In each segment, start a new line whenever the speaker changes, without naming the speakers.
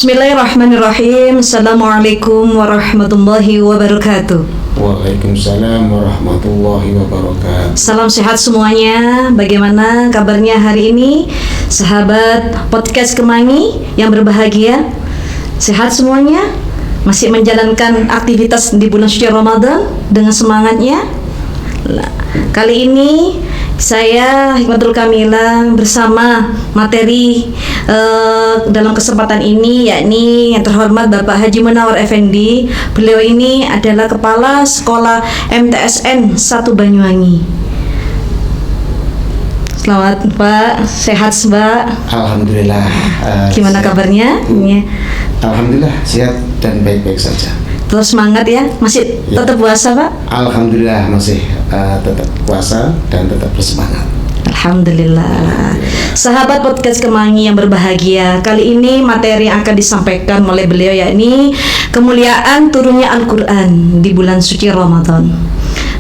Bismillahirrahmanirrahim. Assalamualaikum warahmatullahi wabarakatuh.
Waalaikumsalam warahmatullahi wabarakatuh.
Salam sehat semuanya. Bagaimana kabarnya hari ini, sahabat podcast Kemangi yang berbahagia? Sehat semuanya? Masih menjalankan aktivitas di bulan suci Ramadan dengan semangatnya? Nah, kali ini saya Hikmatul Kamila bersama materi dalam kesempatan ini, yakni yang terhormat Bapak Haji Munawar Effendi. Beliau ini adalah Kepala Sekolah MTSN 1 Banyuwangi. Selamat Pak, sehat Mbak?
Alhamdulillah.
Gimana
sehat.
kabarnya?
Alhamdulillah sehat dan baik-baik saja.
Terus semangat ya? Masih tetap puasa Pak?
Alhamdulillah masih tetap puasa dan tetap bersemangat.
Alhamdulillah. Sahabat podcast Kemangi yang berbahagia, kali ini materi yang akan disampaikan oleh beliau yakni kemuliaan turunnya Al-Quran di bulan suci Ramadan.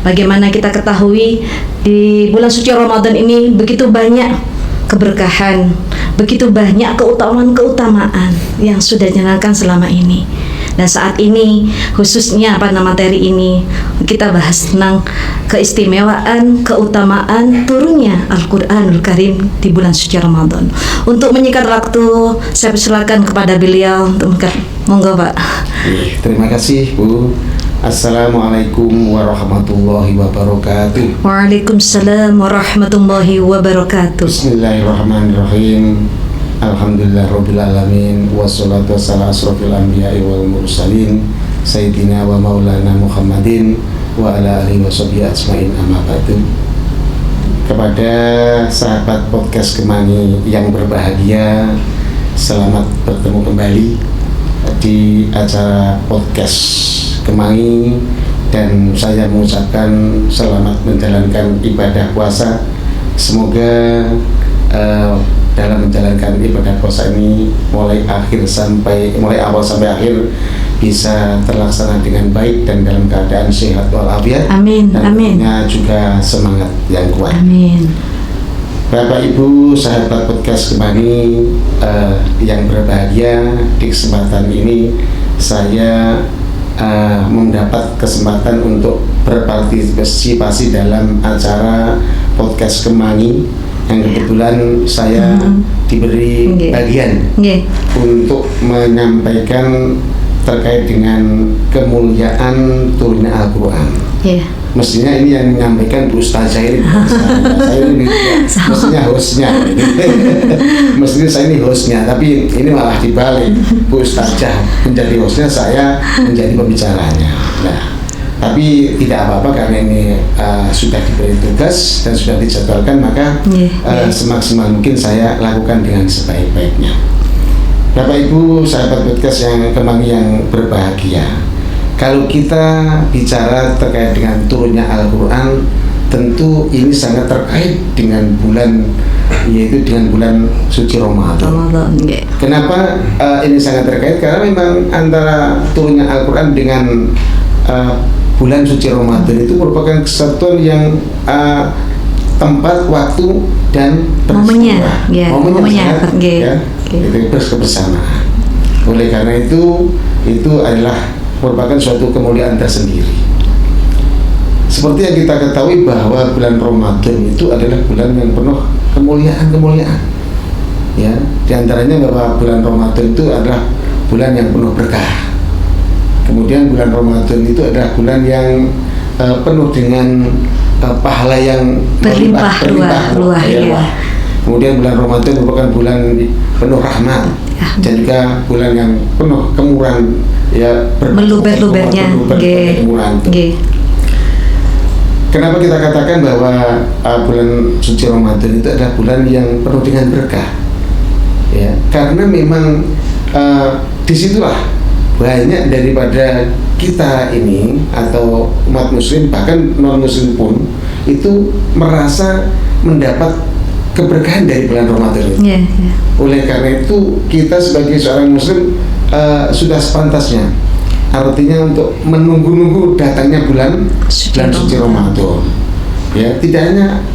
Bagaimana kita ketahui di bulan suci Ramadan ini begitu banyak keberkahan, begitu banyak keutamaan-keutamaan yang sudah dijalankan selama ini. Dan saat ini khususnya pada materi ini kita bahas tentang keistimewaan, keutamaan turunnya Al-Quranul Karim di bulan suci Ramadan. Untuk menyingkat waktu, saya persilakan kepada beliau untuk monggo Pak.
Terima kasih Bu. Assalamualaikum warahmatullahi wabarakatuh.
Waalaikumsalam warahmatullahi wabarakatuh.
Bismillahirrahmanirrahim. Alhamdulillah Rabbil Alamin. Wassalatu wassalamu asrofil anbiya'i wal mursalin Sayyidina wa maulana Muhammadin wa ala alihi wa sahbihi ajma'in, amma ba'du. Kepada sahabat podcast Kemangi yang berbahagia, selamat bertemu kembali di acara podcast Kemangi, dan saya mengucapkan selamat menjalankan ibadah puasa. Semoga dalam menjalankan ibadah puasa ini mulai awal sampai akhir bisa terlaksana dengan baik dan dalam keadaan sehat walafiat.
Amin.
Dan
Amin.
tentunya juga semangat yang kuat.
Amin.
Bapak Ibu sahabat podcast Kemangi yang berbahagia, di kesempatan ini saya mendapat kesempatan untuk berpartisipasi dalam acara podcast Kemangi yang kebetulan saya diberi bagian untuk menyampaikan terkait dengan kemuliaan turunnya Al-Quran. Mestinya ini yang menyampaikan Bu Ustazah ini, saya ini mestinya hostnya. Mestinya saya ini hostnya, tapi ini malah dibalik. Bu Ustazah menjadi hostnya, saya menjadi pembicaranya. Nah, tapi tidak apa-apa karena ini sudah diberi tugas dan sudah dijadwalkan, maka semaksimal mungkin saya lakukan dengan sebaik-baiknya. Bapak Ibu sahabat podcast yang Kemangi yang berbahagia, kalau kita bicara terkait dengan turunnya Al-Quran, tentu ini sangat terkait dengan bulan, yaitu dengan bulan suci Ramadan. Kenapa ini sangat terkait? Karena memang antara turunnya Al-Quran dengan bulan suci Ramadan itu merupakan kesatuan yang tempat, waktu, dan
momennya
itu berkebersamaan. Oleh karena itu adalah merupakan suatu kemuliaan tersendiri. Seperti yang kita ketahui bahwa bulan Ramadan itu adalah bulan yang penuh kemuliaan. Ya, di antaranya bahwa bulan Ramadan itu adalah bulan yang penuh berkah. Kemudian bulan Ramadan itu adalah bulan yang penuh dengan pahala yang
berlimpah ruah.
Kemudian bulan Ramadan merupakan bulan penuh rahmat dan juga bulan yang penuh kemurahan, ya,
meluber-lubernya.
Kenapa kita katakan bahwa bulan suci Ramadan itu adalah bulan yang penuh dengan berkah? Ya, karena memang disitulah banyak daripada kita ini atau umat muslim, bahkan non muslim pun itu merasa mendapat keberkahan dari bulan Ramadan itu. Oleh karena itu kita sebagai seorang muslim sudah sepantasnya, artinya untuk menunggu-nunggu datangnya bulan suci Ramadan. Ya, tidak hanya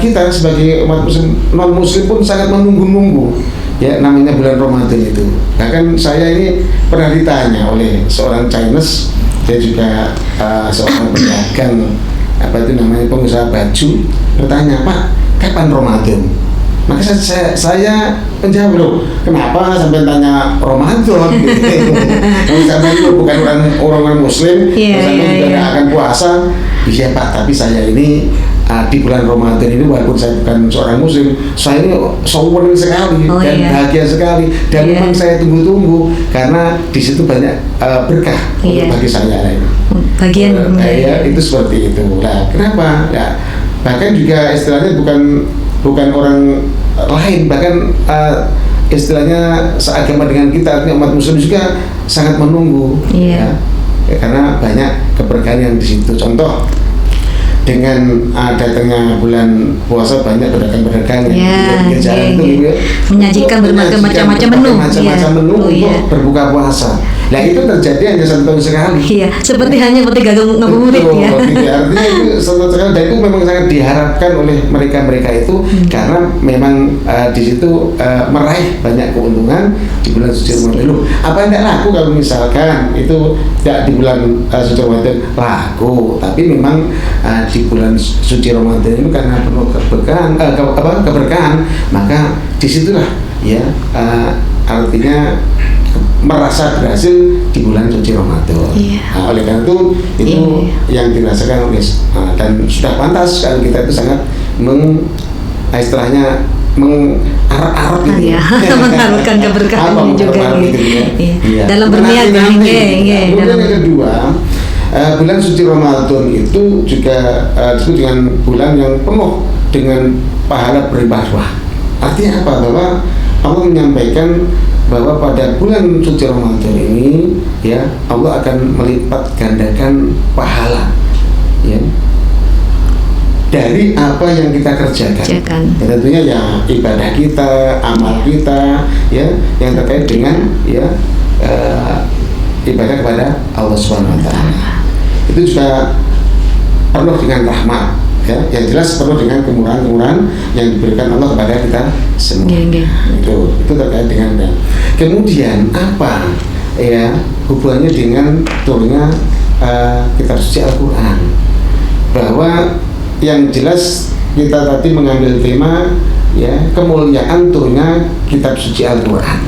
kita sebagai umat muslim, non muslim pun sangat menunggu-nunggu ya namanya bulan Ramadan itu. Bahkan saya ini pernah ditanya oleh seorang Chinese, dia juga seorang pedagang apa itu namanya pengusaha baju, bertanya, Pak, kapan Ramadan? Maka saya menjawab, loh, kenapa sampai tanya Ramadan? Kalau sampai itu bukan orang Muslim, sampai juga nggak akan puasa, bisa Pak. Tapi saya ini di bulan Ramadan ini walaupun saya bukan seorang Muslim, saya ini senang sekali dan bahagia sekali, dan memang saya tunggu-tunggu karena di situ banyak berkah untuk bagi saya.
Bagian
ya itu seperti itu. Nah, kenapa? Ya, bahkan juga istilahnya bukan orang lain, bahkan istilahnya seagama dengan kita, artinya umat Muslim juga sangat menunggu, ya, karena banyak keberkahan yang di situ. Contoh, dengan datangnya bulan puasa banyak pedagang-pedagang yang di jalan itu
menyajikan berbagai macam-macam menu,
untuk berbuka puasa. Nah itu terjadi hanya 1 tahun sekali.
Iya, seperti ngabuburit ya.
Artinya itu 1 tahun sekali, dan itu memang sangat diharapkan oleh mereka itu karena memang di situ meraih banyak keuntungan di bulan suci Ramadan. Apa yang tidak laku kalau misalkan itu tidak di bulan suci Ramadan? Laku, tapi memang di bulan suci Ramadan itu karena penuh keberkahan, maka disitulah ya artinya merasa berhasil di bulan suci Ramadan. Nah, oleh karena itu yang dirasakan oleh dan sudah pantas kalau kita itu sangat istilahnya mengarap-arap gitu.
Mengharapkan keberkahan ini juga. Dalam berniat
Kemudian yang kedua, bulan suci Ramadan itu juga disebut dengan bulan yang penuh dengan pahala berlimpah. Artinya apa? Bahwa Allah menyampaikan bahwa pada bulan suci Ramadan ini ya Allah akan melipat gandakan pahala ya dari apa yang kita kerjakan. Ya, tentunya ya ibadah kita, amal kita ya yang terkait dengan ya ibadah kepada Allah SWT. Itu juga penuh dengan rahmat. Ya, yang jelas penuh dengan kemurahan-kemurahan yang diberikan Allah kepada kita semua. Itu terkait dengan dan. Kemudian apa ya hubungannya dengan turunnya kitab suci Al-Quran? Bahwa yang jelas kita tadi mengambil tema ya kemuliaan turunnya kitab suci Al-Quran.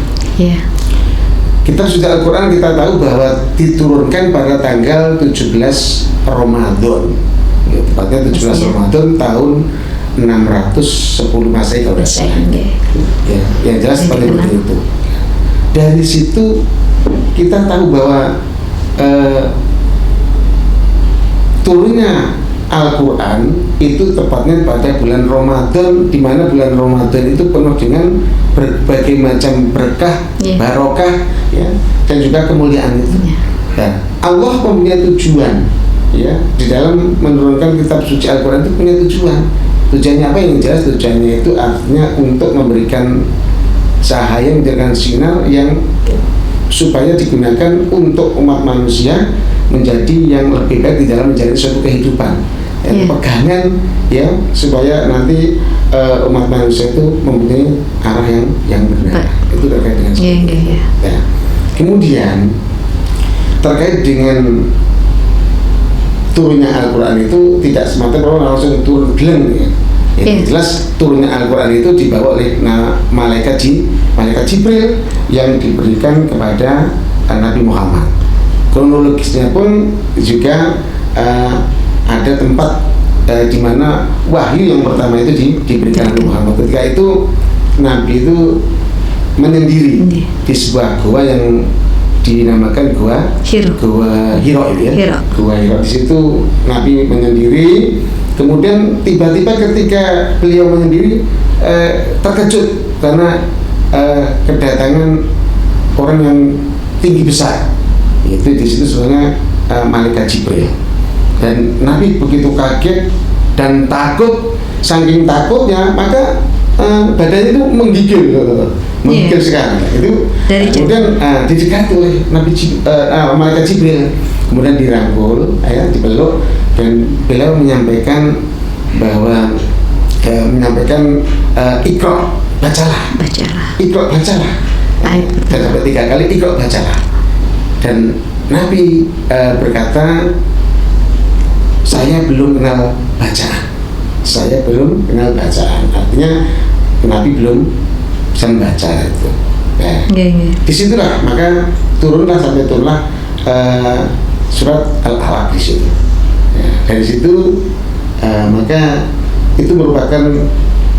Kitab suci Al-Quran kita tahu bahwa diturunkan pada tanggal 17 Ramadan. Ya, tepatnya 17 Ramadan tahun 610 Masehi kalau tidak salah. Ya, yang jelas seperti itu. Dari situ kita tahu bahwa turunnya Al-Quran itu tepatnya pada bulan Ramadan, di mana bulan Ramadan itu penuh dengan berbagai macam berkah, barokah, ya, dan juga kemuliaan itu. Dan Allah mempunyai tujuan, ya, di dalam menurunkan kitab suci Al-Quran itu punya tujuan. Tujuannya apa? Yang jelas tujuannya itu artinya untuk memberikan cahaya, memberikan sinar yang supaya digunakan untuk umat manusia menjadi yang lebih baik di dalam menjalani suatu kehidupan. Pegangan ya supaya nanti umat manusia itu mempunyai arah yang benar. Itu terkait dengan ya. Kemudian terkait dengan turunnya Al-Quran itu tidak semata-mata langsung turun geleng ya. Jelas turunnya Al-Quran itu dibawa oleh malaikat Jibril yang diberikan kepada Nabi Muhammad. Kronologisnya pun juga ada tempat di mana wahyu yang pertama itu diberikan Nabi Muhammad. Ketika itu Nabi itu menyendiri di sebuah gua yang dinamakan gua Hiro itu ya. Gua Hiro, di situ Nabi menyendiri. Kemudian tiba-tiba ketika beliau menyendiri terkejut karena kedatangan orang yang tinggi besar. Itu di situ sebenarnya malaikat Jibril. Dan Nabi begitu kaget dan takut, saking takutnya maka badannya itu menggigil sekali. Itu kemudian didekati oleh malaikat Jibril, kemudian dirangkul, dipeluk, dan beliau menyampaikan bahwa menyampaikan Iqra, bacalah. Iqra, bacalah. Dan sampai 3 kali Iqra, bacalah. Dan Nabi berkata, saya belum kenal bacaan. Saya belum kenal bacaan. Artinya Nabi belum bisa membaca itu. Ya. Disitulah maka turunlah surat Al-Alaq di situ. Ya, dari situ maka itu merupakan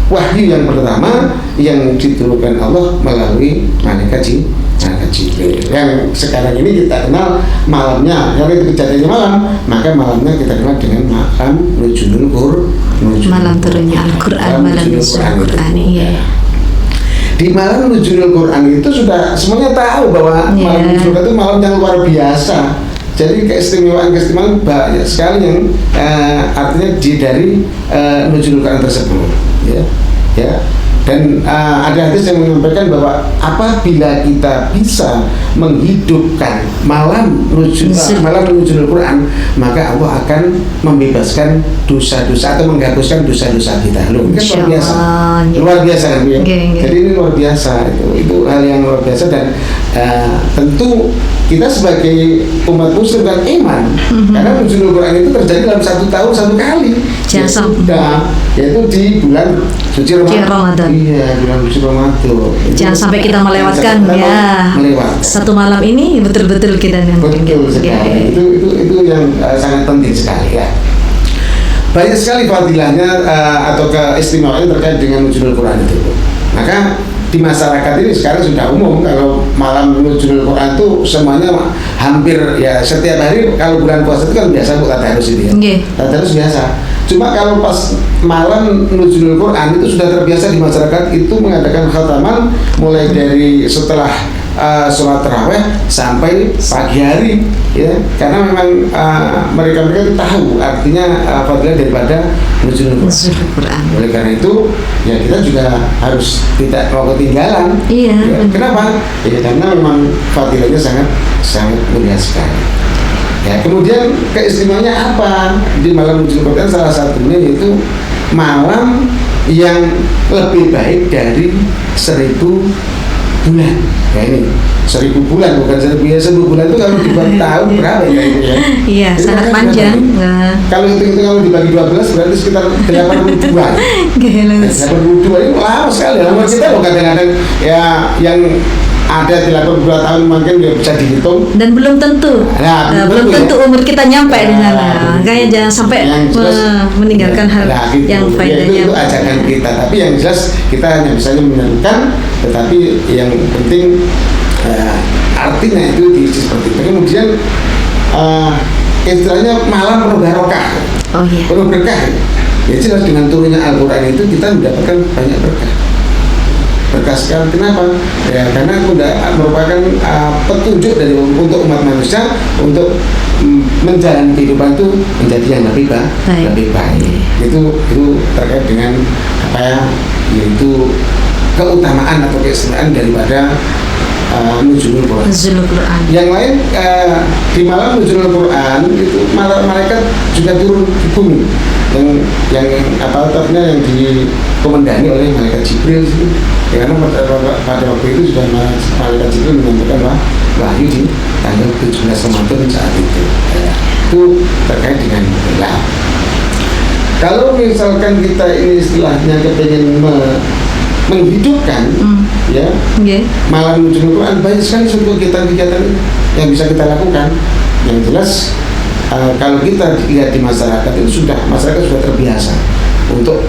wahyu yang pertama yang diturunkan Allah melalui malaikat Jibril. Yang sekarang ini kita kenal malamnya, kalau itu kejadiannya malam, maka malamnya kita kenal dengan malam Nuzulul Qur'an.
Malam turunnya Al-Quran, malam Nuzulul Quran. Iya.
Di malam Nuzulul Quran itu sudah semuanya tahu bahwa malam Nuzulul Quran itu malam yang luar biasa. Jadi keistimewaan banyak sekali yang artinya dari Nuzulul Quran tersebut, ya. Dan ada hadis yang menyampaikan bahwa apabila kita bisa menghidupkan malam Nuzulul Quran, maka Allah akan membebaskan dosa-dosa atau menghapuskan dosa-dosa kita. Loh, ini kan luar biasa kan ya? Jadi ini luar biasa, itu hal yang luar biasa. Dan tentu kita sebagai umat muslim dan iman, karena Nuzulul Quran itu terjadi dalam 1 tahun 1 kali, yaitu di bulan suci Ramadan. Iya, bulan suci Ramadan.
Jangan sampai kita melewatkan satu malam ini, betul-betul kita
betul sekali. Itu yang sangat penting sekali ya. Banyak sekali fadilahnya atau keistimewaan terkait dengan Nuzulul Quran itu. Maka di masyarakat ini sekarang sudah umum kalau malam Nuzulul Quran itu semuanya hampir ya setiap hari. Kalau bulan puasa itu kan biasa buat tadarus itu ya. Tadarus biasa. Cuma kalau pas malam Nuzulul Quran itu sudah terbiasa di masyarakat itu mengadakan khataman mulai dari setelah sholat tarawih sampai pagi hari, ya, karena memang mereka tahu artinya fadilah daripada Nuzulul Quran. Oleh karena itu ya kita juga harus tidak mau ketinggalan.
Iya.
Ya, kenapa? Ya karena memang fadilahnya sangat mulia sekali. Ya, kemudian keistimewaannya apa di malam Nuzulul Quran? Salah satunya yaitu malam yang lebih baik dari 1000 bulan. Ya ini 1000 bulan, bukan 1000 ya. 1000 bulan itu kalau dibagi tahun berapa ya itu ya?
Iya, sangat panjang.
Kalau itu kalau dibagi 12 berarti sekitar 82. 82 ini lama sekali. Lama kita loh kadang-kadang ya yang ada 82 tahun mungkin ya bisa dihitung.
Dan belum tentu. Belum tentu umur kita nyampe di sana. Kayaknya jangan sampai meninggalkan hal yang faedahnya.
Itu ajakan kita. Tapi yang jelas kita hanya bisa menyentuhkan, tetapi yang penting artinya itu seperti itu. Kemudian istilahnya malam penuh barokah.
Oh iya.
Penuh berkah. Ya jelas dengan turunnya Al-Quran itu kita mendapatkan banyak berkah. Berkah sekali. Kenapa? Ya karena itu merupakan petunjuk dari untuk umat manusia untuk menjalani kehidupan itu menjadi yang lebih baik. Itu terkait dengan apa ya? Yaitu keutamaan atau keistimewaan daripada Nuzulul Quran. Yang lain di malam Nuzulul Quran itu malaikat juga turun di bumi. Yang yang dikomandani oleh malaikat Jibril itu. Ya, karena pada waktu itu sudah malaikat Jibril menyampaikan wahyu di tanggal 17 Ramadan saat itu. Ya, itu terkait dengan gelap. Kalau misalkan kita ini istilahnya kepengen menghidupkan malam Nuzulul Quran, banyak sekali kegiatan-kegiatan yang bisa kita lakukan. Yang jelas kalau kita lihat di masyarakat itu masyarakat sudah terbiasa untuk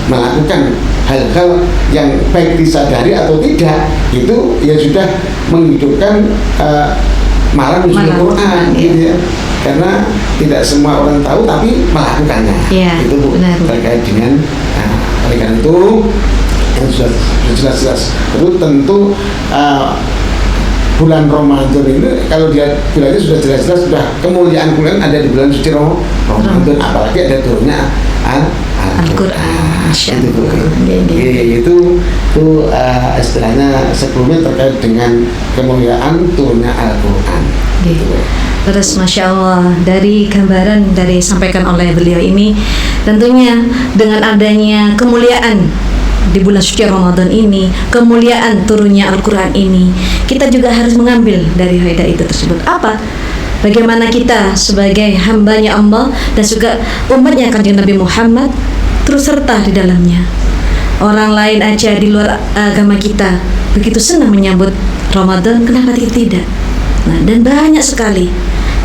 melakukan hal-hal yang baik disadari atau tidak, itu ya sudah menghidupkan malam Nuzulul Quran gitu ya. Karena tidak semua orang tahu tapi melakukannya. Itu terkait dengan oleh karena itu yang sudah jelas-jelas itu tentu bulan Ramadan ini kalau dia bulannya sudah jelas-jelas sudah kemuliaan bulan ada di bulan suci Ramadan, apalagi ada turunnya Al-Quran. Itu istilahnya sebelumnya terkait dengan kemuliaan turunnya Al-Quran.
Terus Masya Allah, dari gambaran dari sampaikan oleh beliau ini, tentunya dengan adanya kemuliaan di bulan suci Ramadan ini, kemuliaan turunnya Al-Quran ini, kita juga harus mengambil dari faedah itu tersebut. Apa? Bagaimana kita sebagai hambanya Allah dan juga umatnya kanjeng Nabi Muhammad terus serta di dalamnya. Orang lain aja di luar agama kita begitu senang menyambut Ramadan, kenapa kita tidak? Nah, dan banyak sekali.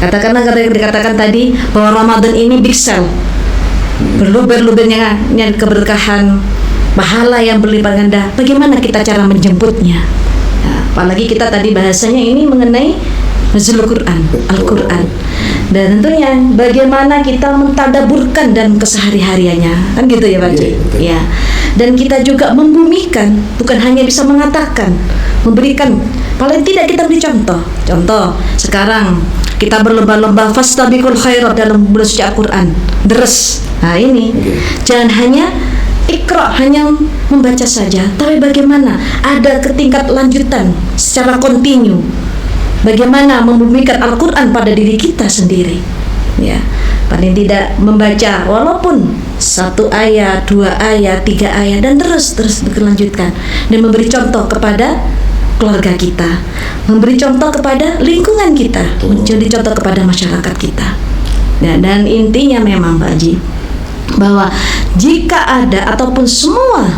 Katakanlah dikatakan tadi bahwa Ramadan ini big sale, berluber-lubernya keberkahan, pahala yang berlipat ganda. Bagaimana kita cara menjemputnya? Nah, apalagi kita tadi bahasanya ini mengenai nuzul Quran, Al-Quran. Dan tentunya bagaimana kita mentadaburkan dan kesehari-hariannya, kan gitu ya Pak Ji? Ya. Dan kita juga membumikan, bukan hanya bisa mengatakan, memberikan. Paling tidak kita beri contoh. Contoh sekarang kita berlomba-lomba fastabiqul khairat dalam bulan suci Al-Quran. Deres. Nah ini jangan hanya Iqra, hanya membaca saja, tapi bagaimana ada ketingkat lanjutan secara kontinu. Bagaimana membumikan Al-Quran pada diri kita sendiri, ya, paling tidak membaca walaupun 1 ayat, 2 ayat, 3 ayat, dan terus berkelanjutkan, dan memberi contoh kepada keluarga kita, memberi contoh kepada lingkungan kita, menjadi contoh kepada masyarakat kita. Ya, dan intinya memang Pak Haji, bahwa jika ada ataupun semua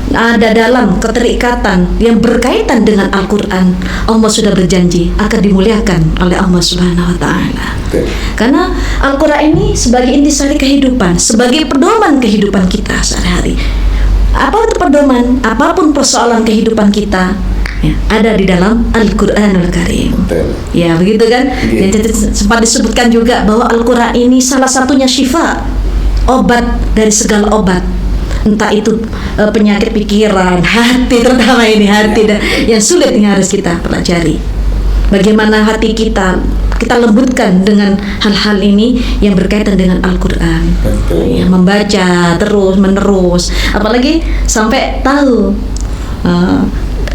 ada dalam keterikatan yang berkaitan dengan Al-Quran, Allah sudah berjanji akan dimuliakan oleh Allah Subhanahu wa Ta'ala. Karena Al-Quran ini sebagai intisari kehidupan, sebagai pedoman kehidupan kita sehari-hari. Apa itu pedoman? Apapun persoalan kehidupan kita, ya, ada di dalam Al-Quranul Karim. Ya, begitu kan? Dan sempat disebutkan juga bahwa Al-Quran ini salah satunya syifa, obat dari segala obat. Entah itu penyakit pikiran, hati, terutama ini hati dan yang sulit yang harus kita pelajari. Bagaimana hati kita lembutkan dengan hal-hal ini yang berkaitan dengan Al-Quran. Ya, membaca terus menerus, apalagi sampai tahu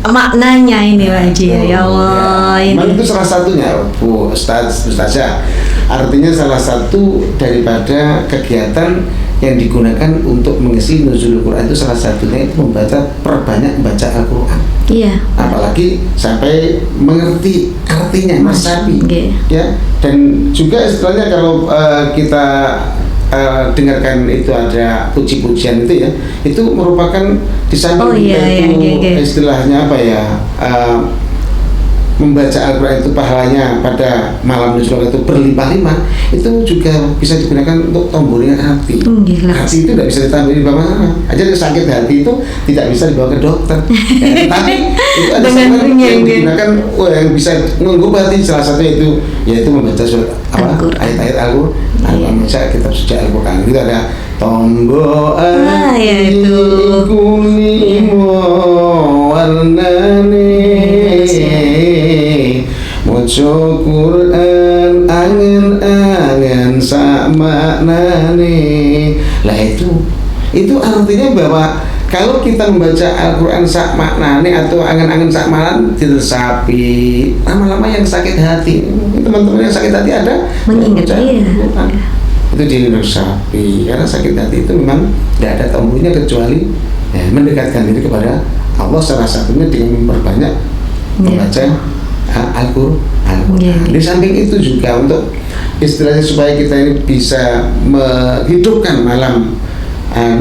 maknanya ini Pak Haji. Ya Allah, ini
itu salah satunya Bu Ustazah. Artinya salah satu daripada kegiatan yang digunakan untuk mengisi nuzul Quran itu salah satunya itu perbanyak membaca Al-Quran.
Iya.
Apalagi sampai mengerti artinya, meresapi. Ya. Dan juga istilahnya kalau kita dengarkan itu ada puji-pujian itu ya, itu merupakan di samping istilahnya apa ya, membaca Al-Quran itu pahalanya pada malam nuzul itu berlimpah-limpah, itu juga bisa digunakan untuk tombolnya hati. Hati itu tidak bisa ditambahin bagaimana aja, sakit hati itu tidak bisa dibawa ke dokter. Tapi itu ada yang digunakan, yang bisa mengubah hati, salah satunya itu yaitu membaca surat ayat-ayat Al-Quran, membaca kitab suci Al-Quran. Itu ada tombo kunimo warnane moco Quran angen-angen sak maknane. Lah itu artinya bahwa kalau kita membaca Al-Quran sak maknane atau angen-angen sak maknane diresapi, lama-lama yang sakit hati, teman-teman yang sakit hati ada
mengingat
itu diresapi, karena sakit hati itu memang tidak ada tombolnya kecuali mendekatkan diri kepada Allah, salah satunya dengan memperbanyak membaca Al-Quran. Di samping itu juga untuk istilahnya supaya kita ini bisa menghidupkan malam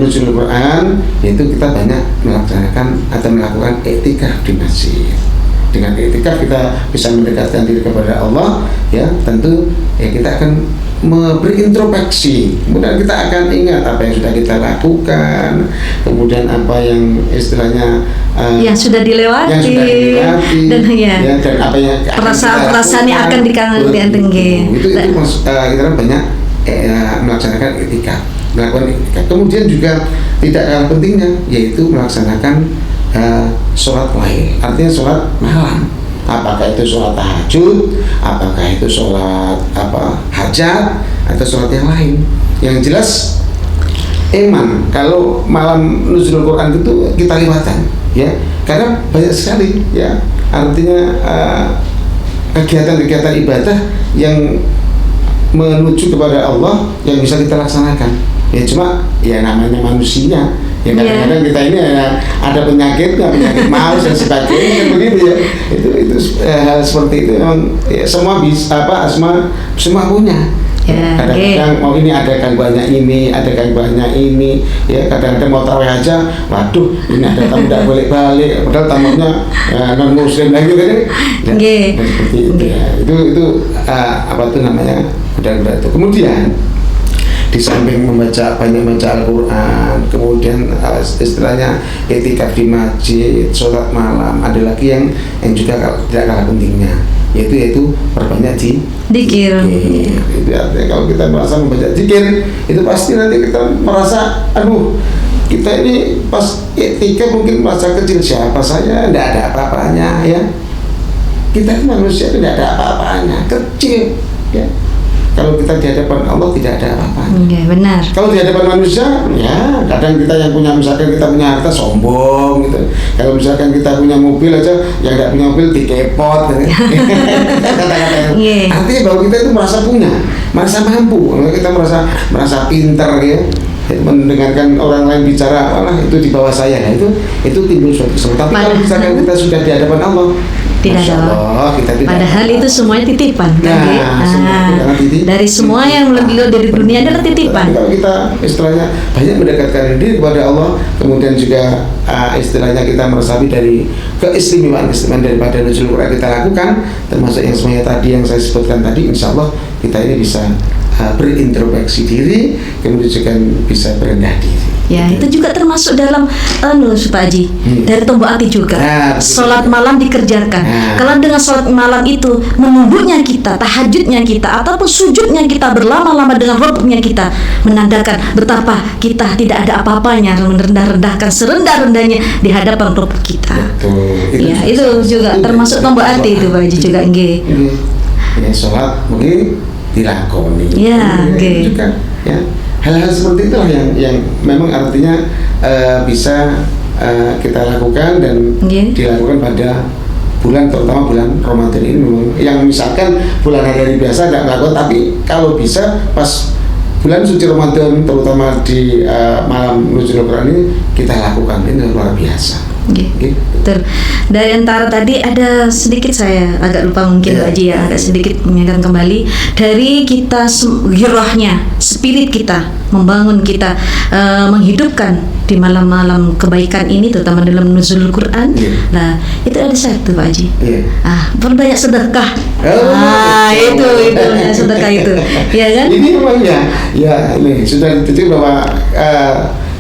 nuzul Quran, yaitu kita banyak melaksanakan atau melakukan iktikaf di masjid. Dengan iktikaf kita bisa mendekatkan diri kepada Allah, ya tentu ya kita akan berintrospeksi, kemudian kita akan ingat apa yang sudah kita lakukan, kemudian apa yang istilahnya
yang sudah dilewati, dan
dan apa yang
perasaan-perasaan yang akan dikangen
itu kita banyak melaksanakan iktikaf, melakukan iktikaf. Kemudian juga tidak kalah pentingnya yaitu melaksanakan sholat lail, artinya sholat malam. Apakah itu sholat tahajud, apakah itu sholat hajat, atau sholat yang lain. Yang jelas kalau malam nuzul Quran itu kita lewatkan, ya, karena banyak sekali, ya, artinya kegiatan-kegiatan ibadah yang menuju kepada Allah yang bisa kita laksanakan. Ya cuma ya namanya manusia. Ya kadang-kadang kita ini ada penyakit maus dan sebagainya kan begitu ya. Itu hal seperti itu memang ya, semua bisa semua punya. Kadang-kadang ini ada gangguannya ini, ada gangguannya ini. Ya kadang-kadang mau tarawih aja, waduh ini ada tamu tidak balik-balik, padahal tamunya non muslim lagi kan. Seperti itu ya. Itu apa tuh namanya? Udah itu. Kemudian di samping banyak membaca Al-Quran, kemudian istilahnya etikaf di masjid, sholat malam, ada lagi yang juga tidak kalah pentingnya, yaitu perbanyak
zikir.
Itu artinya kalau kita merasa membaca zikir, itu pasti nanti kita merasa, kita ini pas etika mungkin merasa kecil, siapa saya, tidak ada apa-apanya ya. Kita manusia tidak ada apa-apanya, kecil ya. Kalau kita di hadapan Allah tidak ada apa-apa.
Benar.
Kalau di hadapan manusia, ya kadang kita yang punya, misalkan kita punya harta sombong gitu. Kalau misalkan kita punya mobil aja, yang tidak punya mobil dikepot. Kata-kata. Artinya bahwa kita itu merasa punya, merasa mampu, kita merasa pinter ya. Mendengarkan orang lain bicara, itu di bawah saya, itu timbul suatu kesempatan. Tapi kalau misalkan kita sudah di hadapan Allah,
tidak ada. Padahal itu semuanya titipan. Dari semua yang lebih dari dunia adalah titipan.
Kalau kita istilahnya banyak mendekatkan diri kepada Allah, kemudian juga istilahnya kita meresapi dari keistimewaan daripada nuzul Quran kita lakukan, termasuk yang semuanya tadi yang saya sebutkan tadi, insya Allah kita ini bisa berintrospeksi diri, kemudian juga bisa berendah diri.
Ya, itu juga termasuk dalam Pak Haji, dari tombol hati juga. Sholat malam dikerjakan. Kalau dengan sholat malam itu menunggunya kita, tahajudnya kita, ataupun sujudnya kita berlama-lama dengan Rabbnya kita, menandakan betapa kita tidak ada apa-apanya, merendah-rendahkan serendah-rendahnya di hadapan Rabb kita. Itu juga termasuk tombol hati itu Pak Haji juga.
Ya, sholat mungkin dilakoni. Juga ya. Hal-hal seperti itulah yang memang artinya bisa kita lakukan dan dilakukan pada bulan, terutama bulan Ramadan ini memang yang misalkan bulan hari biasa tidak melakukan, tapi kalau bisa pas bulan suci Ramadan, terutama di malam nuzul Quran ini kita lakukan, ini luar biasa.
Dari antara tadi ada sedikit saya agak lupa mungkin Pak Haji ya, agak sedikit mengingatkan kembali dari kita girohnya, spirit kita membangun kita, menghidupkan di malam-malam kebaikan ini, terutama dalam nuzul Quran. Nah itu ada satu Pak Haji, perbanyak sedekah. Itu sedekah itu, ya kan? Ini
memang ya ini sudah dituju bahwa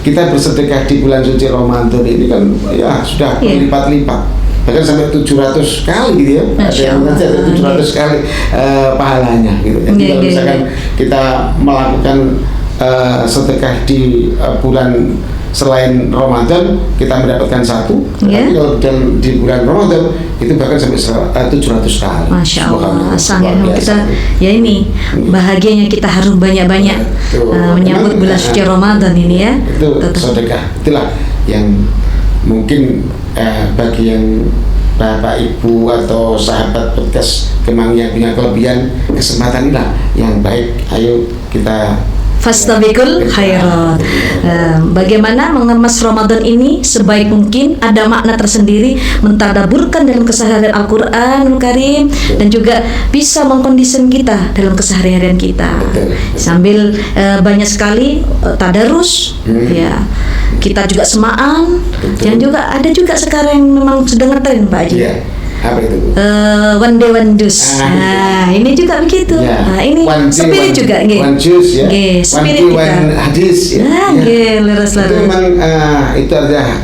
kita bersedekah di bulan suci Ramadan ini kan ya sudah berlipat-lipat, bahkan sampai 700 kali gitu ya. Ada 700 kali pahalanya gitu. Jadi kalau misalkan kita melakukan sedekah di bulan selain Ramadan, kita mendapatkan satu. Tapi kalau di bulan Ramadan itu bahkan sampai 700 kali.
Masya Allah, sangat kita ya ini bahagianya kita harus banyak-banyak menyambut bulan suci Ramadan ini ya.
Itu sedekah. Itulah yang mungkin bagi yang Bapak Ibu atau sahabat podcast Kemang yang punya kelebihan, kesempatan inilah yang baik. Ayo kita
fastabiqul khairat. Bagaimana mengemas Ramadan ini sebaik mungkin, ada makna tersendiri, mentadaburkan dalam keseharian Al-Quranul Karim, dan juga bisa mengkondisikan kita dalam keseharian kita. Sambil banyak sekali tadarus, ya kita juga semaan, dan juga ada juga sekarang yang memang sedang ngetren Pak Haji.
Apa itu?
One day one juice. Ini juga begitu. Ini spirit juga,
one juice ya.
Spirit
one hadis ya.
Leres.
Itu memang itu adalah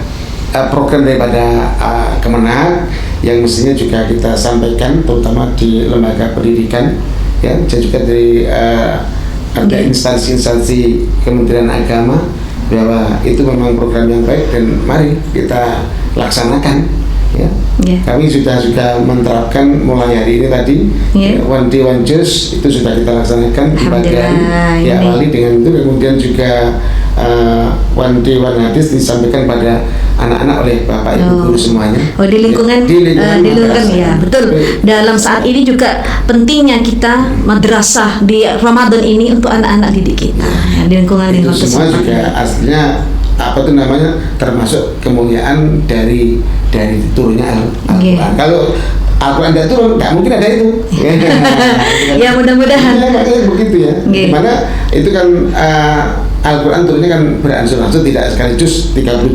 program daripada Kemenag yang mestinya juga kita sampaikan, terutama di lembaga pendidikan ya, dan juga dari ada instansi-instansi Kementerian Agama, bahwa itu memang program yang baik dan mari kita laksanakan. Kami sudah menerapkan mulai hari ini tadi one day one juice, itu sudah kita laksanakan di pagi hari, diawali dengan itu, kemudian juga one day one hadis disampaikan pada anak-anak oleh Bapak Ibu
Oh.
guru semuanya.
Oh, di lingkungan,
di lingkungan madrasah.
ya, betul. Dalam saat ini juga pentingnya kita madrasah di Ramadan ini untuk anak-anak didik kita, ya, di lingkungan
Itu semua
tersebut.
juga aslinya apa tuh namanya, termasuk kemuliaan dari turunnya Al-Quran. Kalau Al-Quran tidak turun, nggak mungkin ada itu.
Ya, mudah-mudahan.
Ya, makanya begitu ya. Dimana itu kan Al-Quran turunnya kan beransur-ansur, tidak sekaligus 30 juz.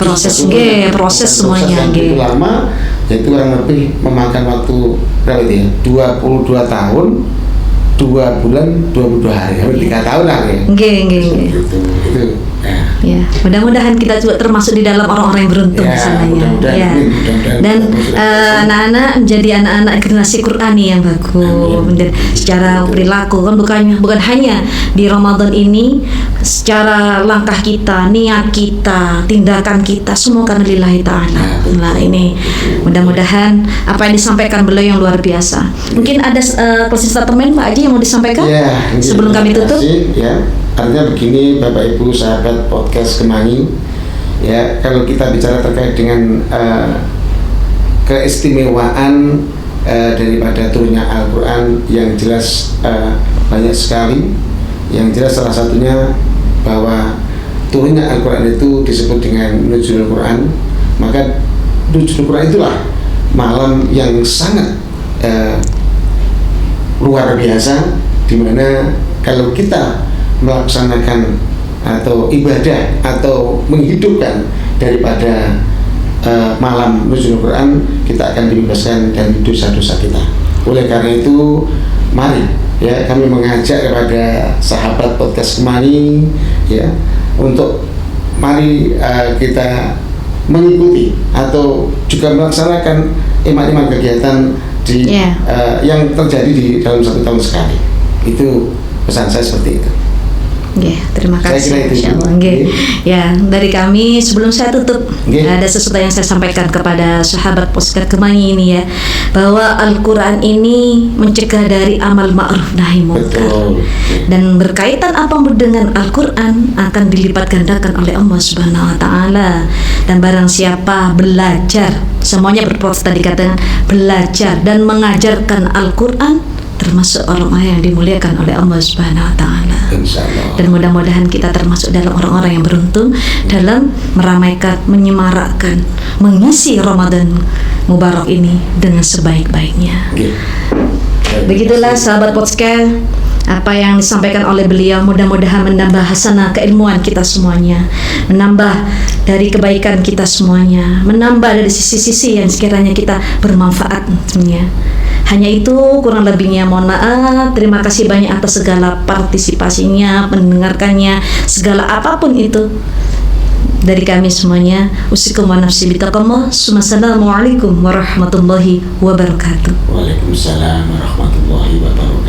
Proses semuanya,
yang begitu lama, yaitu kurang lebih memakan waktu berapa itu ya? 22 tahun, 2 bulan, 22 hari, hampir 3 tahun lah ya. Itu.
Ya, mudah-mudahan kita juga termasuk di dalam orang-orang yang beruntung
Ya,
di sana ya.
mudah-mudahan,
Ya.
mudah-mudahan
Dan
kita
anak-anak menjadi anak-anak generasi Qurani yang bagus. Dan secara perilaku kan bukan hanya di Ramadan ini, secara langkah kita, niat kita, tindakan kita semua karena lillahi ta'ala. Nah, ini mudah-mudahan apa yang disampaikan beliau yang luar biasa. Mungkin ada closing statement Pak Haji yang mau disampaikan
Ya,
sebelum kami
terima
tutup.
kasih, ya. Artinya begini, Bapak Ibu sahabat podcast Kemangi, ya, kalau kita bicara terkait dengan keistimewaan daripada turunnya Al-Quran, yang jelas banyak sekali. Yang jelas salah satunya bahwa turunnya Al-Quran itu disebut dengan Nuzulul Quran. Maka Nuzulul Quran itulah malam yang sangat luar biasa, dimana kalau kita melaksanakan atau ibadah atau menghidupkan daripada malam Nuzulul Quran, kita akan dibebaskan dari dosa-dosa kita. Oleh karena itu, mari ya kami mengajak kepada sahabat podcast Kemangi, ya, untuk mari kita mengikuti atau juga melaksanakan iman-iman kegiatan yang terjadi di dalam 1 tahun sekali. Itu pesan saya seperti itu.
Terima kasih. Insyaallah. Ya, dari kami sebelum saya tutup, ada sesuatu yang saya sampaikan kepada sahabat podcast Kemangi ini ya, bahwa Al-Quran ini mencegah dari amal ma'ruf nahi munkar. Dan berkaitan apa dengan Al-Quran akan dilipat gandakan oleh Allah Subhanahu wa taala. Dan barang siapa belajar, semuanya berproses tadi katakan belajar dan mengajarkan Al-Quran, termasuk orang-orang yang dimuliakan oleh Allah Subhanahu wa taala. Dan mudah-mudahan kita termasuk dalam orang-orang yang beruntung dalam meramaikan, menyemarakkan, mengisi Ramadan Mubarak ini dengan sebaik-baiknya. Begitulah sahabat podcast, apa yang disampaikan oleh beliau mudah-mudahan menambah hasanah keilmuan kita semuanya, menambah dari kebaikan kita semuanya, menambah dari sisi-sisi yang sekiranya kita bermanfaat semuanya. Hanya itu, kurang lebihnya mohon maaf. Terima kasih banyak atas segala partisipasinya, mendengarkannya, segala apapun itu dari kami semuanya. Usikum wa nafsi bitaqallah. Assalamualaikum warahmatullahi wabarakatuh.
Waalaikumsalam warahmatullahi wabarakatuh.